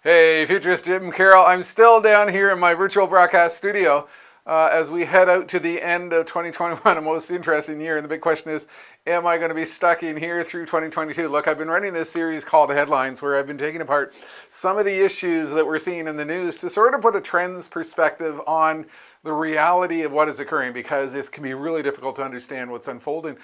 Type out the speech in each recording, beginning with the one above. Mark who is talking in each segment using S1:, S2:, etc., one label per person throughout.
S1: Hey, futurist Jim Carroll. I'm still down here in my virtual broadcast studio as we head out to the end of 2021, a most interesting year. And the big question is, am I going to be stuck in here through 2022? Look, I've been running this series called Headlines, where I've been taking apart some of the issues that we're seeing in the news to sort of put a trends perspective on the reality of what is occurring, because it can be really difficult to understand what's unfolding.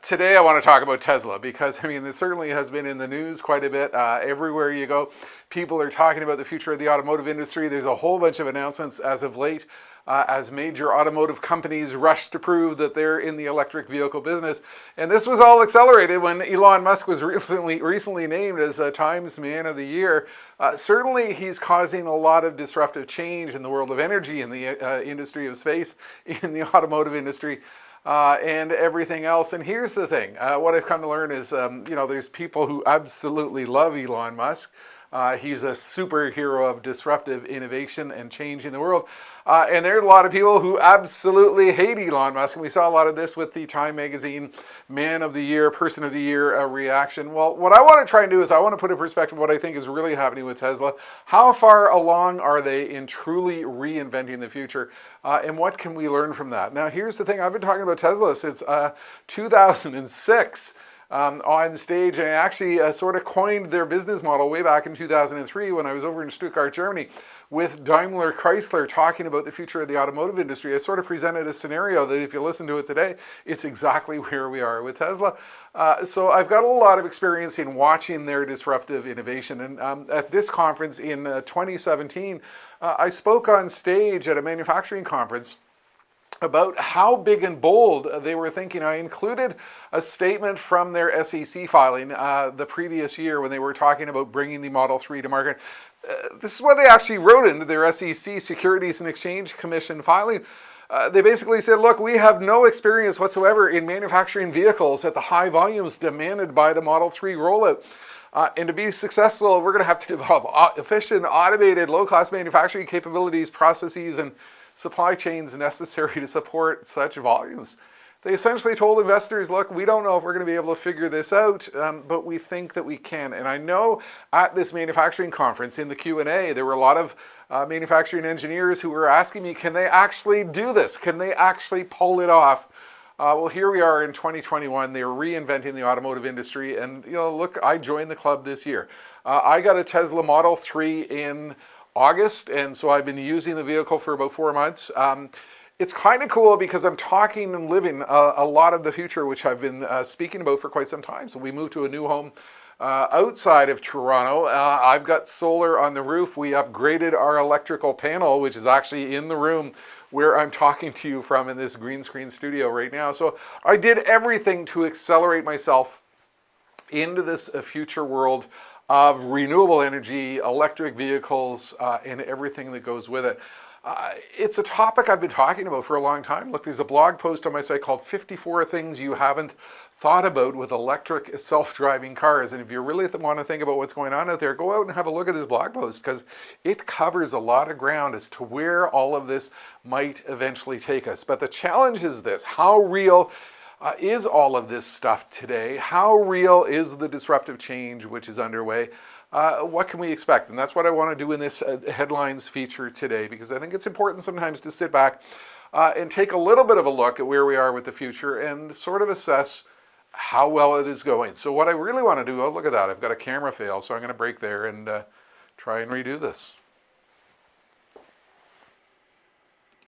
S1: Today I want to talk about Tesla, because I mean, this certainly has been in the news quite a bit. Everywhere you go, people are talking about the future of the automotive industry. There's a whole bunch of announcements as of late, as major automotive companies rush to prove that they're in the electric vehicle business. And this was all accelerated when Elon Musk was recently named as Times Man of the Year. Certainly he's causing a lot of disruptive change in the world of energy, in the industry of space, in the automotive industry, and everything else. And here's the thing, what I've come to learn is, there's people who absolutely love Elon Musk. He's a superhero of disruptive innovation and change in the world. And there's a lot of people who absolutely hate Elon Musk. And we saw a lot of this with the Time Magazine Man of the Year, Person of the Year reaction. Well, what I want to try and do is I want to put in perspective what I think is really happening with Tesla. How far along are they in truly reinventing the future? And what can we learn from that? Now, here's the thing. I've been talking about Tesla since 2006. On stage, and I actually sort of coined their business model way back in 2003 when I was over in Stuttgart, Germany, with Daimler Chrysler talking about the future of the automotive industry. I sort of presented a scenario that if you listen to it today, it's exactly where we are with Tesla. So I've got a lot of experience in watching their disruptive innovation. And at this conference in 2017, I spoke on stage at a manufacturing conference about how big and bold they were thinking. I included a statement from their SEC filing the previous year when they were talking about bringing the Model 3 to market. This is what they actually wrote into their SEC, Securities and Exchange Commission filing. They basically said, look, we have no experience whatsoever in manufacturing vehicles at the high volumes demanded by the Model 3 rollout. And to be successful, we're going to have to develop efficient, automated, low-cost manufacturing capabilities, processes, and supply chains necessary to support such volumes. They essentially told investors, look, we don't know if we're going to be able to figure this out, but we think that we can. And I know at this manufacturing conference in the Q&A, there were a lot of manufacturing engineers who were asking me, can they actually do this? Can they actually pull it off? Well, here we are in 2021. They're reinventing the automotive industry. And, look, I joined the club this year. I got a Tesla Model 3 in August, and so I've been using the vehicle for about 4 months. It's kind of cool because I'm talking and living a lot of the future, which I've been speaking about for quite some time. So we moved to a new home outside of Toronto. I've got solar on the roof. We upgraded our electrical panel, which is actually in the room where I'm talking to you from in this green screen studio right now. So I did everything to accelerate myself into this future world of renewable energy, electric vehicles, and everything that goes with it. It's a topic I've been talking about for a long time. Look, there's a blog post on my site called 54 Things You Haven't Thought About with Electric Self-Driving Cars. And if you really want to think about what's going on out there, go out and have a look at this blog post, because it covers a lot of ground as to where all of this might eventually take us. But the challenge is this: how real is all of this stuff today? How real is the disruptive change which is underway? What can we expect? And that's what I want to do in this headlines feature today, because I think it's important sometimes to sit back and take a little bit of a look at where we are with the future and sort of assess how well it is going. So what I really want to do, oh, look at that, I've got a camera fail, so I'm going to break there and try and redo this.